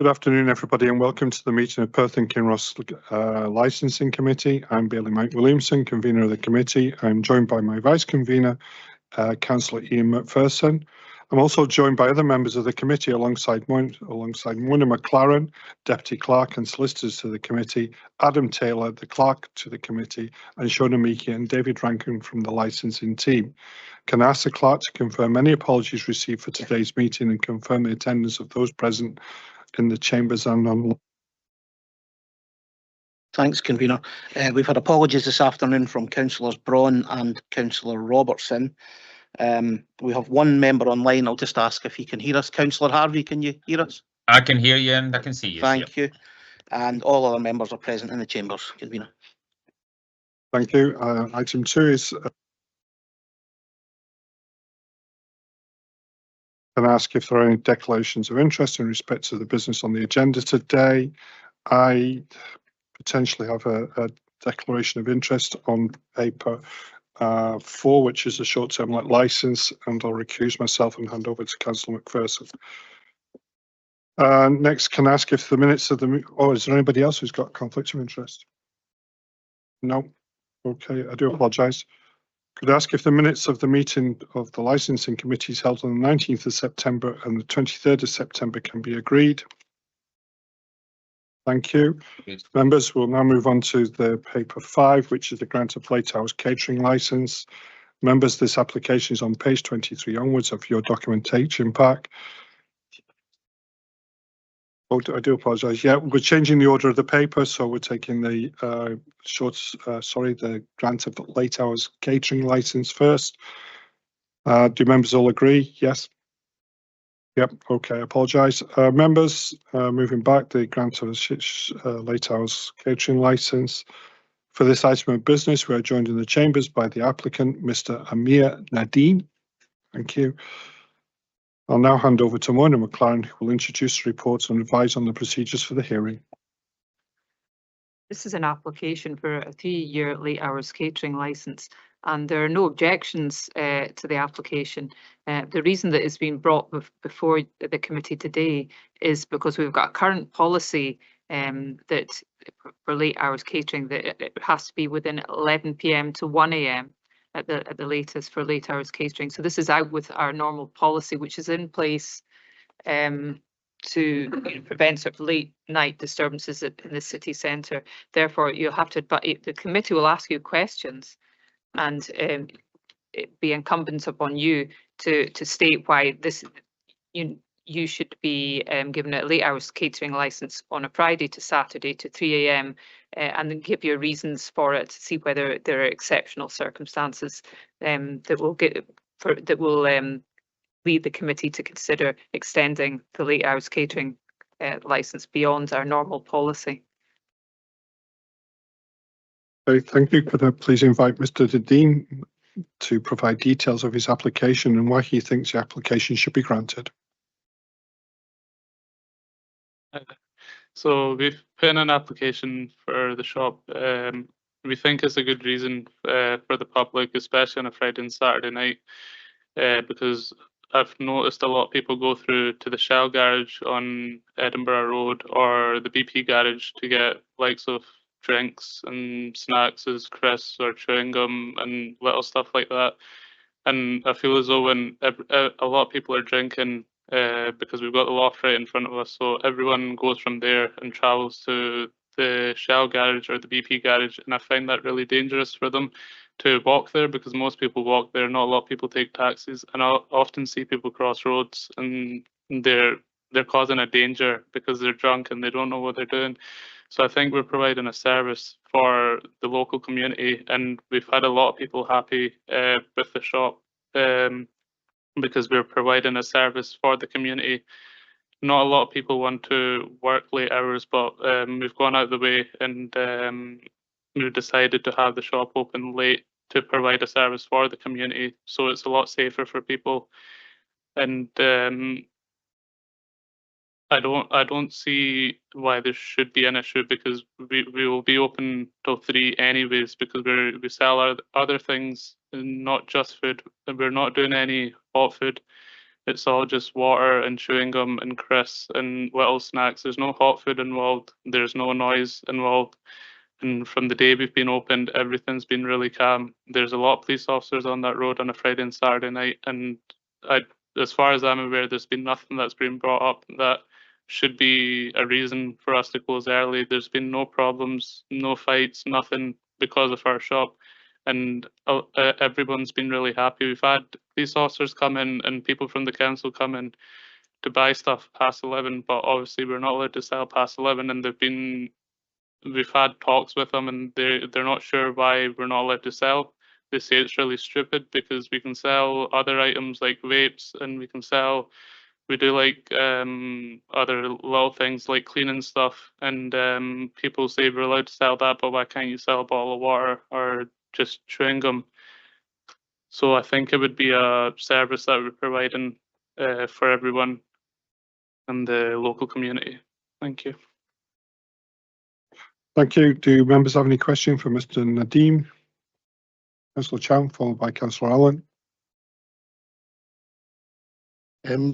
Good afternoon, everybody, and welcome to the meeting of Perth and Kinross Licensing Committee. I'm Bailey Mike Williamson, convener of the committee. I'm joined by my vice convener, Councillor Ian McPherson. I'm also joined by other members of the committee alongside Mona McLaren, Deputy Clerk and Solicitors to the committee, Adam Taylor, the Clerk to the committee, and Shona Meeky and David Rankin from the licensing team. Can I ask the Clerk to confirm any apologies received for today's meeting and confirm the attendance of those present in the chambers and online? Thanks, convener. We've had apologies this afternoon from Councillors Braun and Councillor Robertson. We have one member online. I'll just ask if he can hear us. Councillor Harvey, can you hear us? I can hear you and I can see you. Thank you. And all other members are present in the chambers, convener. Thank you. Item 2 is can I ask if there are any declarations of interest in respect to the business on the agenda today. I potentially have a declaration of interest on paper 4, which is a short-term license, and I'll recuse myself and hand over to Councillor McPherson. Next, can I ask if the minutes of the is there anybody else who's got conflict of interest? No. Okay, I do apologise. Could I ask if the minutes of the meeting of the licensing committees held on the 19th of September and the 23rd of September can be agreed? Thank you. Yes. Members, we'll now move on to the paper 5, which is the grant of Lighthouse catering licence. Members, this application is on page 23 onwards of your documentation pack. Oh, I do apologise. Yeah, we're changing the order of the paper, so we're taking the the grant of Lighthouse catering licence first. Do members all agree? Yes. Yep. Okay. I apologise. Members, moving back, the grant of Lighthouse catering licence. For this item of business, we are joined in the chambers by the applicant, Mr. Amir Nadeem. Thank you. I'll now hand over to Mona McLaren, who will introduce the reports and advise on the procedures for the hearing. This is an application for a 3-year late hours catering licence, and there are no objections to the application. The reason that it's been brought before the committee today is because we've got a current policy that for late hours catering that it has to be within 11 p.m. to 1 a.m. at the latest for late hours catering. So this is out with our normal policy, which is in place to prevent sort of late night disturbances in the city centre. Therefore, you'll have to, but the committee will ask you questions, and it be incumbent upon you to state why this you should be given a late hours catering licence on a Friday to Saturday to 3 a.m. And then give your reasons for it to see whether there are exceptional circumstances that will lead the committee to consider extending the late hours catering licence beyond our normal policy. Okay, thank you. Could I please invite Mr. Nadeem to provide details of his application and why he thinks the application should be granted? So we've put in an application for the shop. We think it's a good reason for the public, especially on a Friday and Saturday night, because I've noticed a lot of people go through to the Shell garage on Edinburgh Road or the BP garage to get likes of drinks and snacks as crisps or chewing gum and little stuff like that. And I feel as though when a lot of people are drinking, because we've got the loft right in front of us, so everyone goes from there and travels to the Shell garage or the BP garage, and I find that really dangerous for them to walk there, because most people walk there, not a lot of people take taxis, and I often see people cross roads and they're causing a danger because they're drunk and they don't know what they're doing. So I think we're providing a service for the local community, and we've had a lot of people happy with the shop because we're providing a service for the community. Not a lot of people want to work late hours, but we've gone out of the way and we've decided to have the shop open late to provide a service for the community, so it's a lot safer for people. And I don't see why there should be an issue, because we will be open till 3 anyways, because we sell other things and not just food, and we're not doing any hot food. It's all just water and chewing gum and crisps and little snacks. There's no hot food involved. There's no noise involved. And from the day we've been opened, everything's been really calm. There's a lot of police officers on that road on a Friday and Saturday night. And as far as I'm aware, there's been nothing that's been brought up that should be a reason for us to close early. There's been no problems, no fights, nothing because of our shop. And everyone's been really happy. We've had police officers come in and people from the council come in to buy stuff past 11, but obviously we're not allowed to sell past 11. And we've had talks with them, and they're not sure why we're not allowed to sell. They say it's really stupid because we can sell other items like vapes, and we do like other little things like cleaning stuff, and people say we're allowed to sell that, but why can't you sell a bottle of water or just chewing gum? So I think it would be a service that we're providing for everyone in the local community. Thank you. Thank you. Do members have any question for Mr. Nadeem? Councillor Chow, followed by Councillor Allen.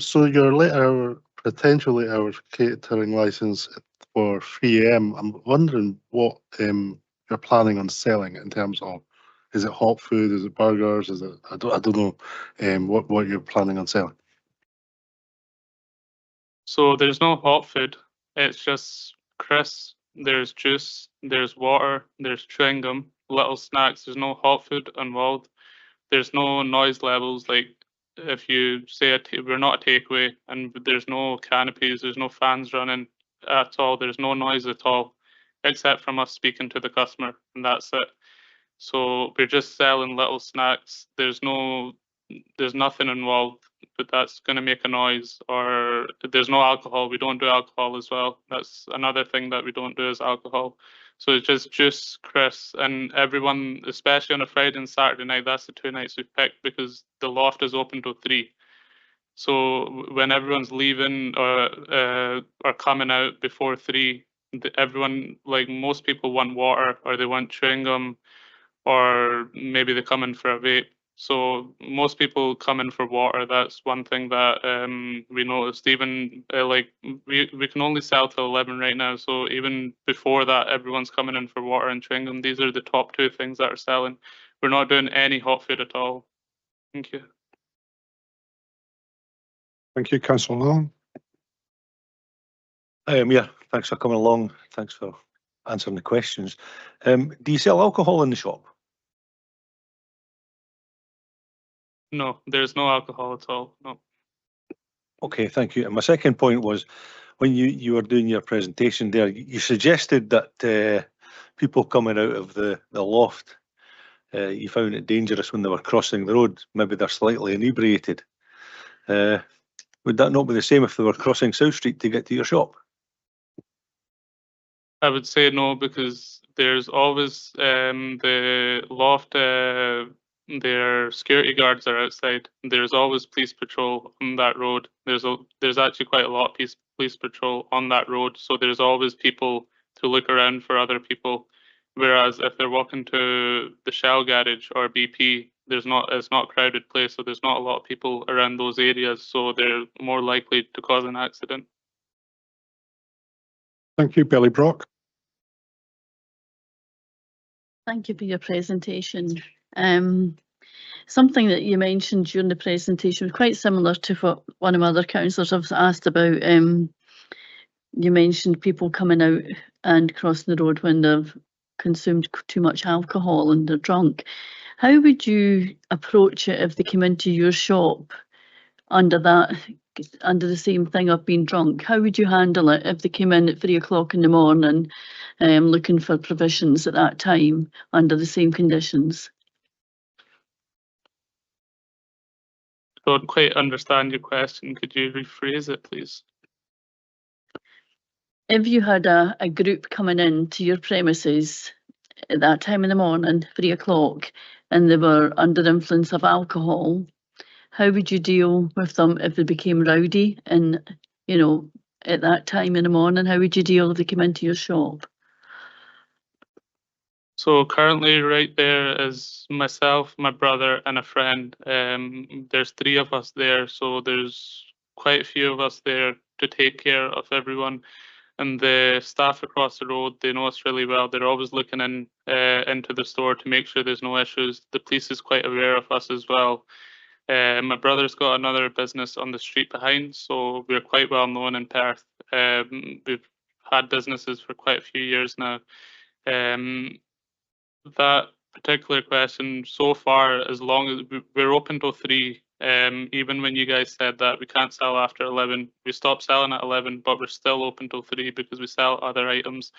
So your potential late hour catering license for 3 AM, I'm wondering what you're planning on selling in terms of, is it hot food, is it burgers, is it, I don't know what you're planning on selling. So there's no hot food. It's just crisps. There's juice, there's water, there's chewing gum, little snacks. There's no hot food involved. There's no noise levels. Like if you say we're not a takeaway, and there's no canopies, there's no fans running at all. There's no noise at all, except from us speaking to the customer, and that's it. So we're just selling little snacks. There's nothing involved, but that's going to make a noise. Or there's no alcohol. We don't do alcohol as well. That's another thing that we don't do is alcohol. So it's just juice, crisps, and everyone, especially on a Friday and Saturday night, that's the 2 nights we've picked because the loft is open till 3. So when everyone's leaving or coming out before 3, everyone, like most people, want water or they want chewing gum, or maybe they come in for a vape. So most people come in for water. That's one thing that we noticed. Even like we can only sell till 11 right now. So even before that, everyone's coming in for water and chewing gum. These are the top 2 things that are selling. We're not doing any hot food at all. Thank you. Thank you, Councillor Allen. Yeah, thanks for coming along. Thanks for answering the questions. Do you sell alcohol in the shop? No, there's no alcohol at all. No. Okay, thank you. And my second point was, when you were doing your presentation there, you suggested that people coming out of the loft, you found it dangerous when they were crossing the road. Maybe they're slightly inebriated. Would that not be the same if they were crossing South Street to get to your shop? I would say no, because there's always the loft. Their security guards are outside. There's always police patrol on that road. There's actually quite a lot of police patrol on that road. So there's always people to look around for other people. Whereas if they're walking to the Shell garage or BP, it's not a crowded place, so there's not a lot of people around those areas. So they're more likely to cause an accident. Thank you, Billy Brock. Thank you for your presentation. Something that you mentioned during the presentation was quite similar to what one of my other councillors have asked about. You mentioned people coming out and crossing the road when they've consumed too much alcohol and they're drunk. How would you approach it if they came into your shop under the same thing of being drunk? How would you handle it if they came in at 3 o'clock in the morning looking for provisions at that time under the same conditions? I don't quite understand your question. Could you rephrase it, please? If you had a group coming in to your premises at that time in the morning, 3 o'clock, and they were under the influence of alcohol, how would you deal with them if they became rowdy and, at that time in the morning? How would you deal if they came into your shop? So currently right there is myself, my brother and a friend. There's 3 of us there, so there's quite a few of us there to take care of everyone. And the staff across the road, they know us really well. They're always looking into the store to make sure there's no issues. The police is quite aware of us as well. My brother's got another business on the street behind, so we're quite well known in Perth. We've had businesses for quite a few years now. That particular question, so far, as long as we're open till 3, even when you guys said that we can't sell after 11, we stopped selling at 11, but we're still open till 3 because we sell other items.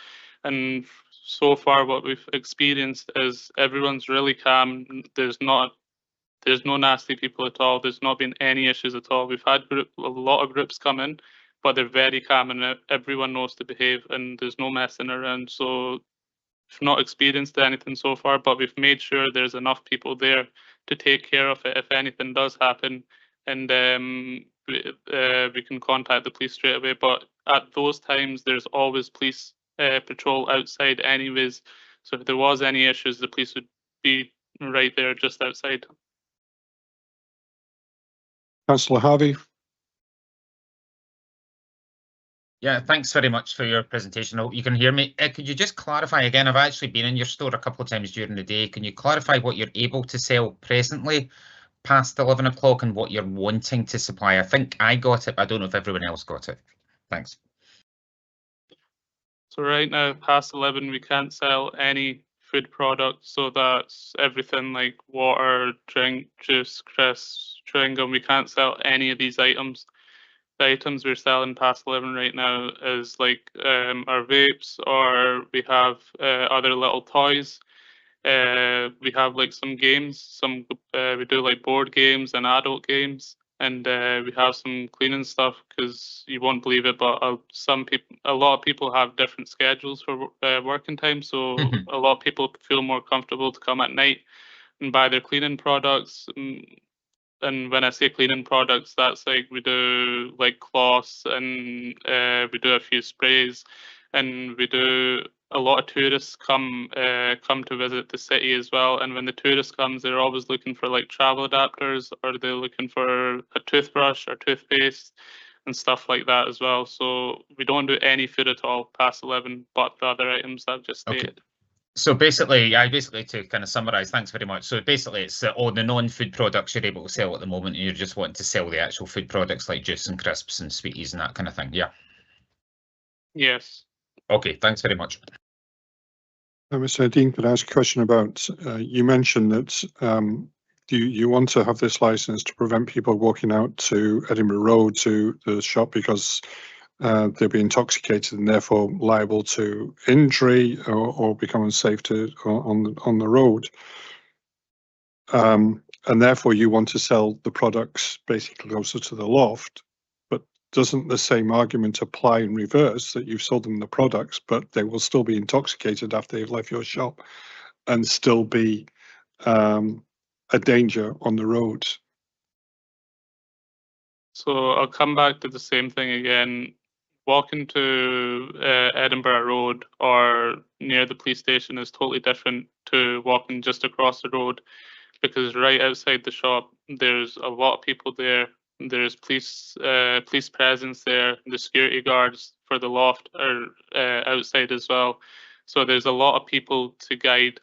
And so far, what we've experienced is everyone's really calm. There's no nasty people at all. There's not been any issues at all. We've had a lot of groups come in, but they're very calm and everyone knows to behave and there's no messing around. So we've not experienced anything so far, but we've made sure there's enough people there to take care of it if anything does happen, and we can contact the police straight away. But at those times, there's always police patrol outside anyways. So if there was any issues, the police would be right there just outside. Councillor Harvey. Yeah, thanks very much for your presentation. I hope you can hear me. Could you just clarify again? I've actually been in your store a couple of times during the day. Can you clarify what you're able to sell presently past 11 o'clock and what you're wanting to supply? I think I got it, but I don't know if everyone else got it. Thanks. So right now, past 11, we can't sell any food products. So that's everything like water, drink, juice, crisps, chewing gum. We can't sell any of these items. The items we're selling past 11 right now is like our vapes, or we have other little toys. We have like some games, we do like board games and adult games, and we have some cleaning stuff because you won't believe it, but a lot of people have different schedules for working time, so a lot of people feel more comfortable to come at night and buy their cleaning products. And when I say cleaning products, that's like we do like cloths and we do a few sprays, and we do a lot of tourists come to visit the city as well. And when the tourist comes, they're always looking for like travel adapters, or they're looking for a toothbrush or toothpaste and stuff like that as well. So we don't do any food at all past 11, but the other items I've just stated. Okay. So basically, to kind of summarise, thanks very much. So basically, it's all the non-food products you're able to sell at the moment, and you're just wanting to sell the actual food products like juice and crisps and sweeties and that kind of thing. Yeah. Yes. Okay. Thanks very much. Mr. Dean, could I ask a question about, you mentioned that you want to have this license to prevent people walking out to Edinburgh Road to the shop because they'll be intoxicated and therefore liable to injury or become unsafe on the road. And therefore you want to sell the products basically closer to the loft. But doesn't the same argument apply in reverse, that you've sold them the products, but they will still be intoxicated after they've left your shop and still be a danger on the roads? So I'll come back to the same thing again. Walking to Edinburgh Road or near the police station is totally different to walking just across the road, because right outside the shop there's a lot of people there. There's police presence there. The security guards for the loft are outside as well. So there's a lot of people to guide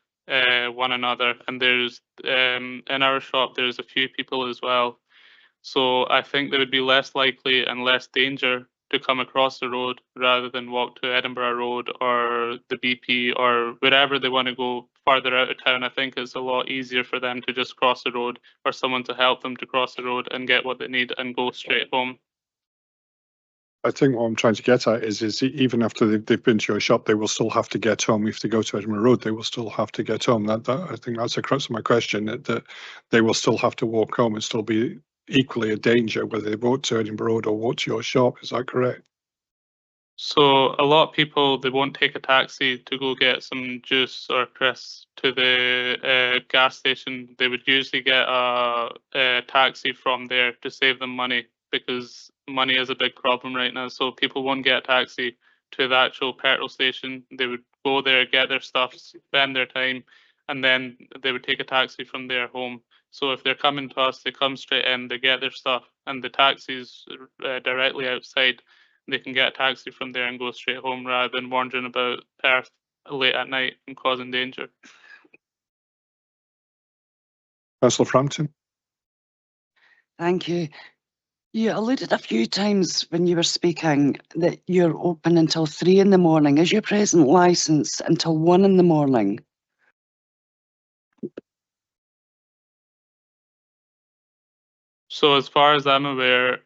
one another, and there's in our shop there's a few people as well. So I think there would be less likely and less danger to come across the road rather than walk to Edinburgh Road or the BP or wherever they want to go farther out of town. I think it's a lot easier for them to just cross the road, or someone to help them to cross the road and get what they need and go straight home. I think what I'm trying to get at is even after they've been to your shop, they will still have to get home. If they go to Edinburgh Road, they will still have to get home. That I think that's the crux of my question, that they will still have to walk home and still be equally a danger whether they walk to Edinburgh Road or walk to your shop. Is that correct? So a lot of people, they won't take a taxi to go get some juice or crisps to the gas station. They would usually get a taxi from there to save them money, because money is a big problem right now. So people won't get a taxi to the actual petrol station. They would go there, get their stuff, spend their time, and then they would take a taxi from their home. So if they're coming to us, they come straight in, they get their stuff, and the taxi's directly outside. They can get a taxi from there and go straight home rather than wandering about Perth late at night and causing danger. Councillor Frampton. Thank you. You alluded a few times when you were speaking that you're open until 3 in the morning. Is your present licence until 1 in the morning? So as far as I'm aware,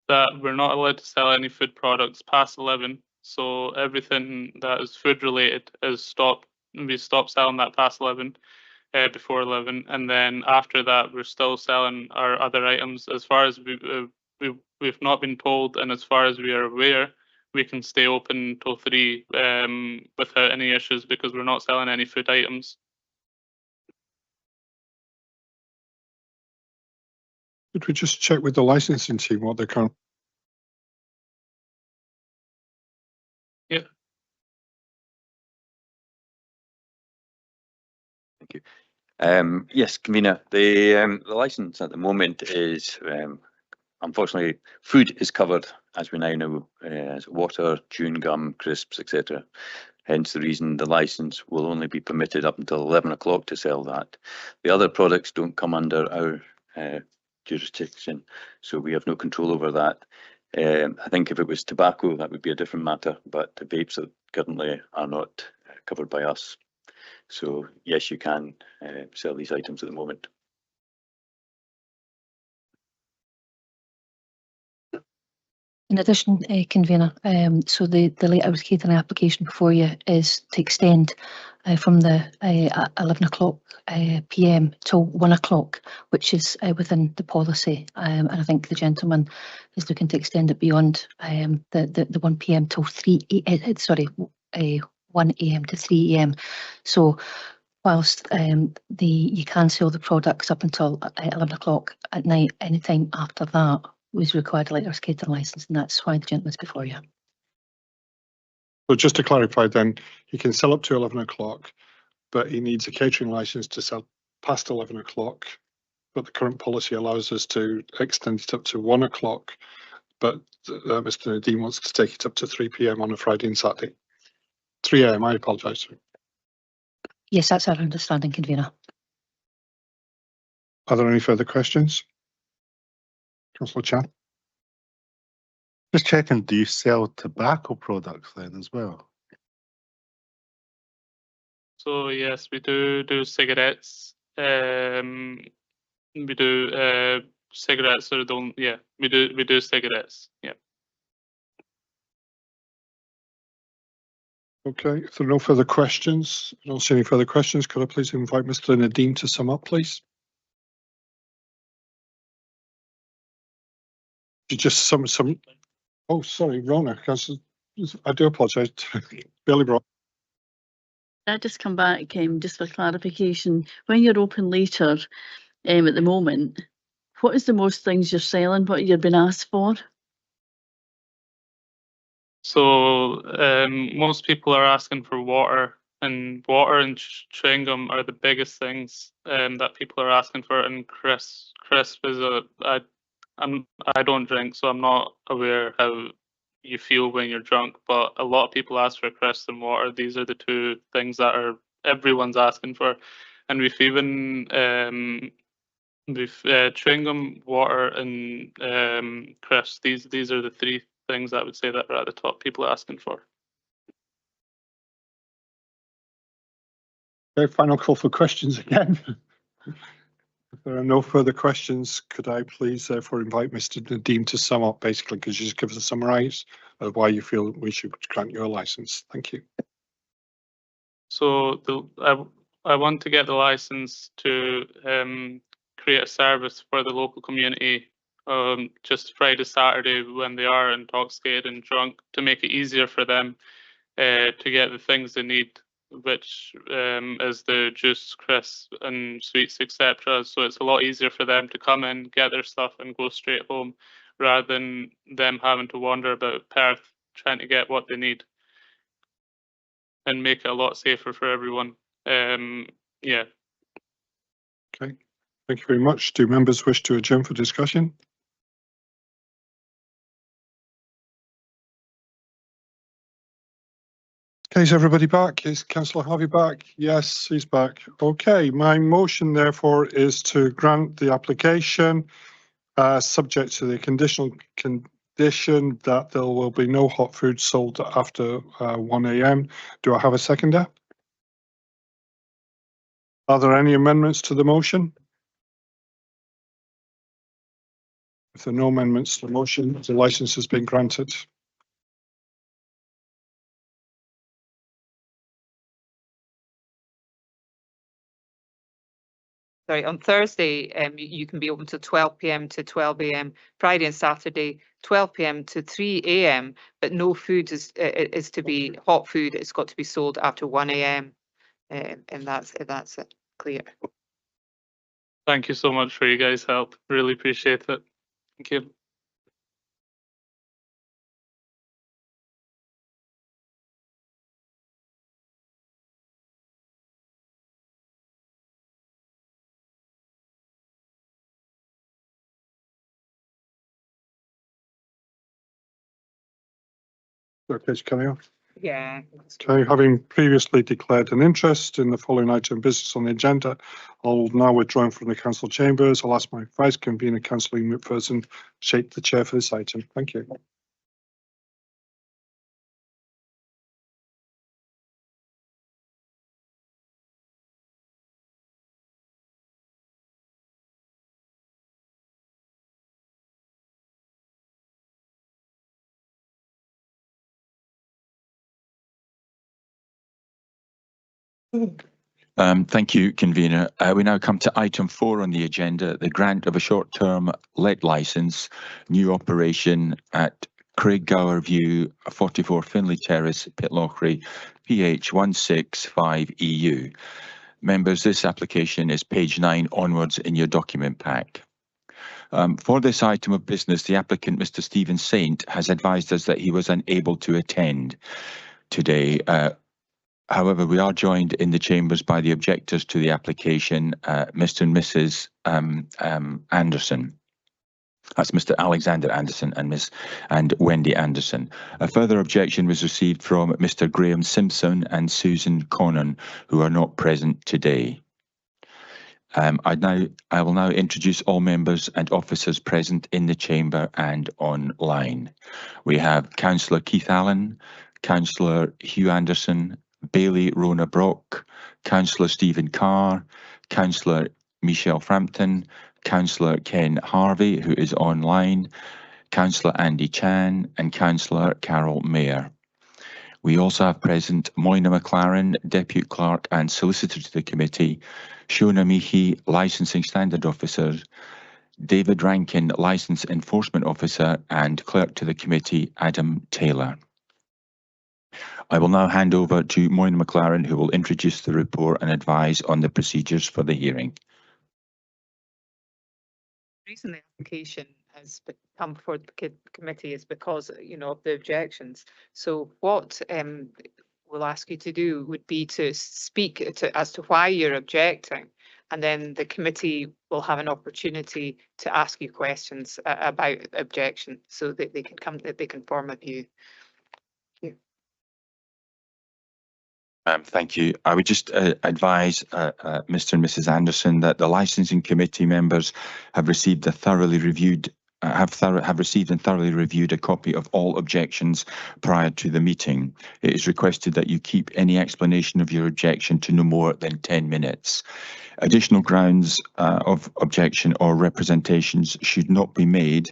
that we're not allowed to sell any food products past 11. So everything that is food related is stopped. We stop selling that past 11, before 11, and then after that we're still selling our other items. As far as we've not been told, and as far as we are aware, we can stay open till 3 without any issues because we're not selling any food items. Could we just check with the licensing team what they're current? Yeah. Thank you. Yes, convener. The license at the moment is unfortunately food is covered, as we now know, as water, chewing gum, crisps, etc. Hence the reason the license will only be permitted up until 11 o'clock to sell that. The other products don't come under our jurisdiction, so we have no control over that. I think if it was tobacco, that would be a different matter, but the vapes that currently are not covered by us. So yes, you can sell these items at the moment. In addition, convener, so the late hours catering application before you is to extend from the 11 o'clock PM till 1 o'clock, which is within the policy. And I think the gentleman is looking to extend it beyond the 1 PM till 1 AM to 3 AM. So whilst you can sell the products up until 11 o'clock at night, anytime after that was required a light hours catering licence, and that's why the gentleman's before you. So just to clarify then, he can sell up to 11 o'clock, but he needs a catering licence to sell past 11 o'clock. But the current policy allows us to extend it up to 1 o'clock. But Mr. Nadeem wants to take it up to 3 PM on a Friday and Saturday. 3 AM, I apologise. Yes, that's our understanding, convener. Are there any further questions? Councillor Chan. Just checking, do you sell tobacco products then as well? So yes, we do cigarettes. We do cigarettes. So don't. Yeah, we do cigarettes. Yeah. Okay, if there are no further questions, I don't see any further questions. Could I please invite Mr. Nadeem to sum up, please? Just some. Oh, sorry, Rona. I do apologise. Billy Brock. I just come back just for clarification. When you're open later, at the moment, what is the most things you're selling? What you've been asked for? So most people are asking for water, and chewing gum are the biggest things that people are asking for. And crisp is I don't drink, so I'm not aware how you feel when you're drunk. But a lot of people ask for crisps and water. These are the two things that everyone's asking for, and we've even chewing gum, water, and crisps. These are the three things I would say that are at the top people are asking for. Okay, final call for questions again. If there are no further questions, could I please therefore invite Mr. Nadeem to sum up basically, could you just give us a summarise of why you feel we should grant you a licence? Thank you. So I want to get the licence to create a service for the local community just Friday, Saturday when they are intoxicated and drunk, to make it easier for them to get the things they need, which is the juice, crisps and sweets, etc. So it's a lot easier for them to come in, get their stuff and go straight home, rather than them having to wander about Perth trying to get what they need. and make it a lot safer for everyone. Yeah. Okay, thank you very much. Do members wish to adjourn for discussion? Okay, is everybody back? Is Councillor Harvey back? Yes, he's back. Okay, my motion therefore is to grant the application subject to the conditional condition that there will be no hot food sold after 1 AM. Do I have a seconder? Are there any amendments to the motion? If there are no amendments to the motion, the licence has been granted. Sorry, on Thursday, you can be open till 12 PM to 12 AM. Friday and Saturday, 12 PM to 3 AM, but no food is to be hot food. It's got to be sold after 1 AM. And that's it, clear. Thank you so much for you guys' help. Really appreciate it. Thank you. Okay, carry on. Yeah. Okay, having previously declared an interest in the following item of business on the agenda, I'll now withdraw from the council chambers. I'll ask my vice convener, Councillor Ian McPherson, to take the chair for this item. Thank you. Thank you, convener. We now come to item 4 on the agenda, the grant of a short-term let licence, new operation at Craiggower View, 44 Finlay Terrace, Pitlochry, PH 165EU. Members, this application is page 9 onwards in your document pack. For this item of business, the applicant, Mr. Stephen Saint, has advised us that he was unable to attend today. However, we are joined in the chambers by the objectors to the application, Mr. and Mrs. Anderson. That's Mr. Alexander Anderson and Wendy Anderson. A further objection was received from Mr. Graham Simpson and Susan Connon, who are not present today. I will now introduce all members and officers present in the chamber and online. We have Councillor Keith Allen, Councillor Hugh Anderson, Bailey Rona Brock, Councillor Stephen Carr, Councillor Michelle Frampton, Councillor Ken Harvey, who is online, Councillor Andy Chan, and Councillor Carol Mayer. We also have present Moyna McLaren, Deputy Clerk and Solicitor to the Committee, Shona Meehy, Licensing Standard Officer, David Rankin, Licence Enforcement Officer, and Clerk to the Committee, Adam Taylor. I will now hand over to Moyna McLaren, who will introduce the report and advise on the procedures for the hearing. The reason the application has come before the committee is because, of the objections. So what we'll ask you to do would be to speak as to why you're objecting, and then the committee will have an opportunity to ask you questions about objection, so that they can form a view. Thank you. I would just advise Mr. and Mrs. Anderson that the licensing committee members have received a thoroughly reviewed have received and thoroughly reviewed a copy of all objections prior to the meeting. It is requested that you keep any explanation of your objection to no more than 10 minutes. Additional grounds of objection or representations should not be made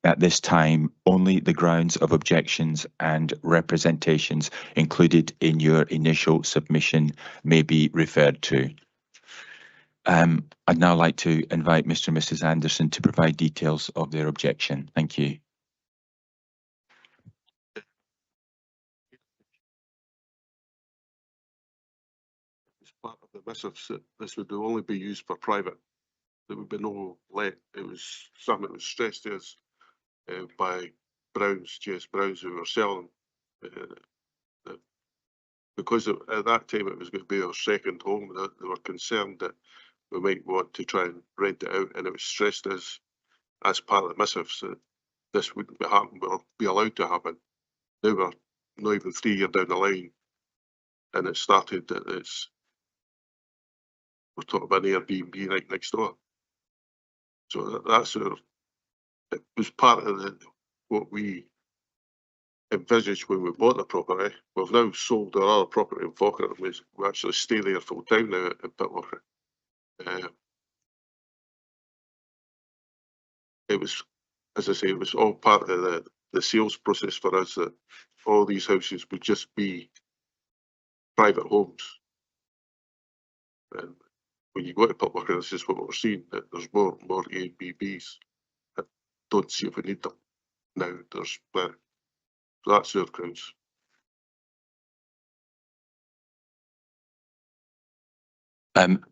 at this time. Only the grounds of objections and representations included in your initial submission may be referred to. I'd now like to invite Mr. and Mrs. Anderson to provide details of their objection. Thank you. As part of the missives, that this would only be used for private. There would be no let. It was something that was stressed to us by Browns, GS Browns, who were selling the because at that time it was going to be our second home, they were concerned that we might want to try and rent it out, and it was stressed as part of the missives that this wouldn't be happen or be allowed to happen. Now we're not even 3 years down the line, and it started that we're talking about an Airbnb right next door. So that's it was part of what we envisaged when we bought the property. We've now sold our other property in Falkirk, and we actually stay there full time now at Pitlochry. It was, as I say, it was all part of the sales process for us, that all these houses would just be private homes. And when you go to Pitlochry, this is what we're seeing, that there's more Airbnbs. I don't see if we need them now. There's plenty. So that's our grounds.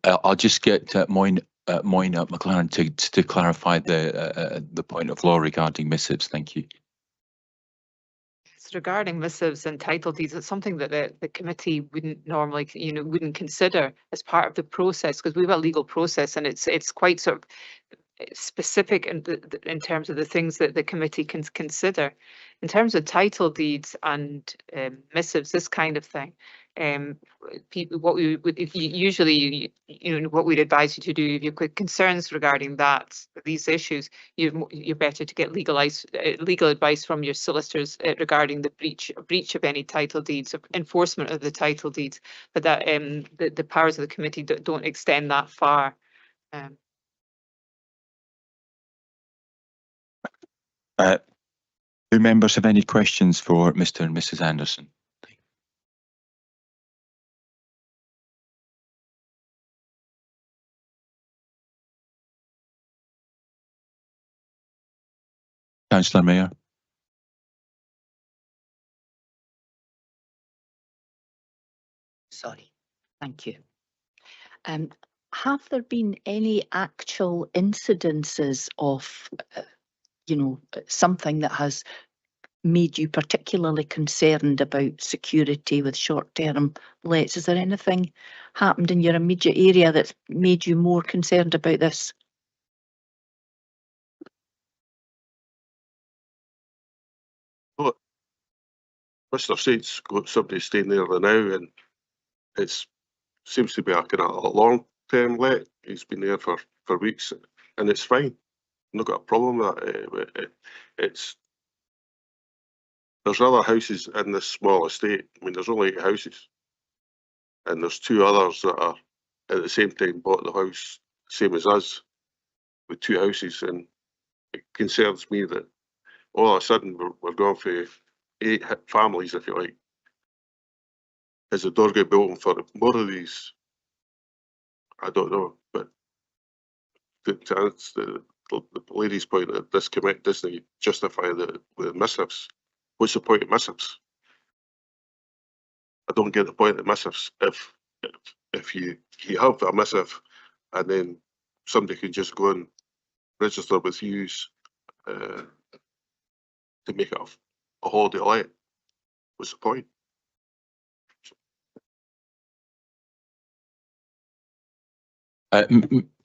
I'll just get Moyne McLaren to clarify the point of law regarding missives. Thank you. So regarding missives and title deeds, it's something that the committee wouldn't normally, wouldn't consider as part of the process, because we have a legal process, and it's quite sort of specific in terms of the things that the committee can consider. In terms of title deeds and missives, this kind of thing, people, what we would usually, what we'd advise you to do if you've got concerns regarding these issues, you're better to get legal advice from your solicitors regarding the breach of any title deeds, or enforcement of the title deeds. But that the powers of the committee don't extend that far. Do members have any questions for Mr. and Mrs. Anderson? Councillor Mayor. Sorry, thank you. Have there been any actual incidences of, something that has made you particularly concerned about security with short-term lets? Is there anything happened in your immediate area that's made you more concerned about this? Well, Mr. Said's got somebody staying there now, and it seems to be a kind of a long-term let. He's been there for weeks, and it's fine. I've not got a problem with that. There's other houses in this small estate. I mean, there's only 8 houses, and there's 2 others that are at the same time bought the house, same as us, with 2 houses, and it concerns me that all of a sudden we're going for 8 families, if you like. Is the door going to be open for more of these? I don't know, but to answer the lady's point, that this committee doesn't justify the missives. What's the point of missives? I don't get the point of missives. If you have a missive, and then somebody can just go and register with you to make it a holiday let, what's the point?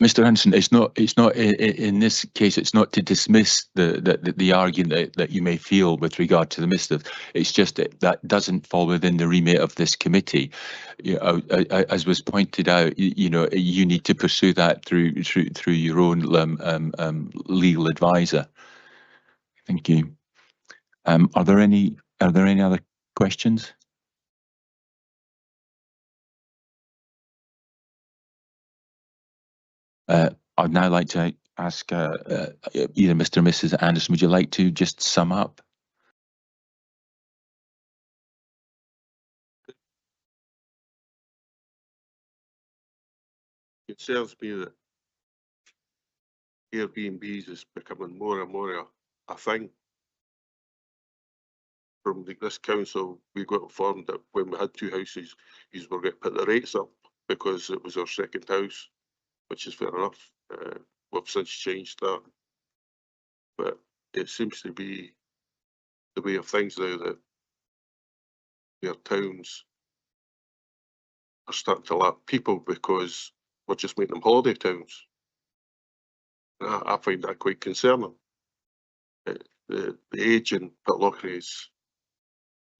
Mr. Anderson, it's not in this case. It's not to dismiss the argument that you may feel with regard to the missive. It's just that doesn't fall within the remit of this committee. As was pointed out, you need to pursue that through your own legal advisor. Thank you. Are there any other questions? I'd now like to ask either Mr. or Mrs. Anderson, would you like to just sum up? It concerns me that Airbnbs is becoming more and more a thing. From this council, we got informed that when we had 2 houses, we were going to put the rates up because it was our second house, which is fair enough. We've since changed that, but it seems to be the way of things now that our towns are starting to lack people because we're just making them holiday towns. And I find that quite concerning. The age in Pitlochry is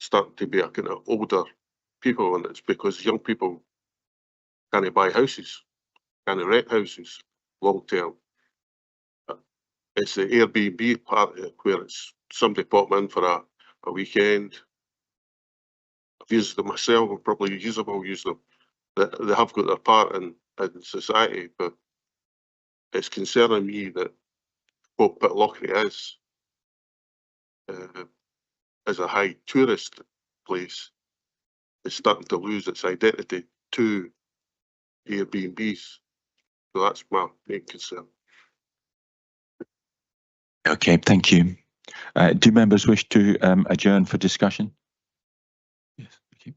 starting to be a kind of older people, and it's because young people can't buy houses, can't rent houses long term. It's the Airbnb part of it where it's somebody pop in for a weekend. I've used them myself, I'll probably use them. They have got their part in society, but it's concerning me that what Pitlochry is as a high tourist place, is starting to lose its identity to Airbnbs. So that's my main concern. Okay, thank you. Do members wish to adjourn for discussion? Yes. Okay.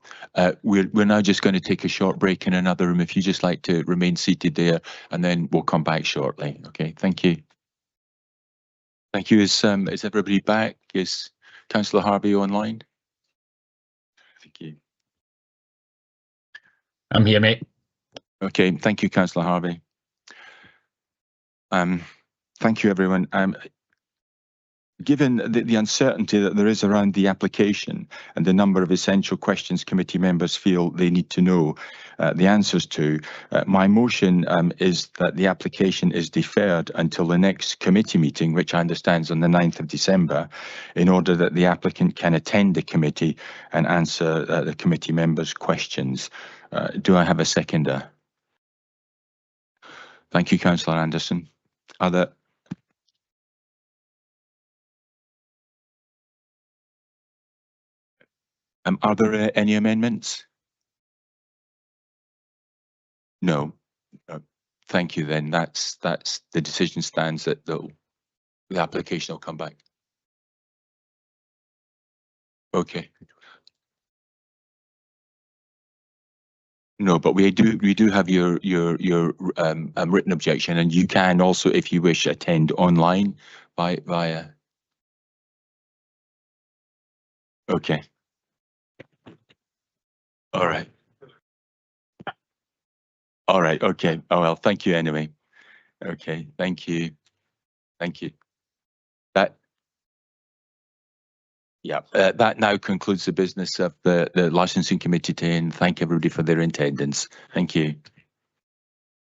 We're now just going to take a short break in another room. If you just like to remain seated there, and then we'll come back shortly. Okay, thank you. Thank you. Is everybody back? Is Councillor Harvey online? Thank you. I'm here, mate. Okay, thank you, Councillor Harvey. Thank you, everyone. Given the uncertainty that there is around the application and the number of essential questions committee members feel they need to know the answers to, my motion is that the application is deferred until the next committee meeting, which I understand is on the 9th of December, in order that the applicant can attend the committee and answer the committee members' questions. Do I have a seconder? Thank you, Councillor Anderson. Are there any amendments? No. Thank you. Then that's the decision stands that the application will come back. Okay. No, but we do have your written objection, and you can also, if you wish, attend online via. Okay. All right. All right. Okay. Oh well. Thank you anyway. Okay. Thank you. Thank you. That now concludes the business of the licensing committee today, and thank everybody for their attendance. Thank you.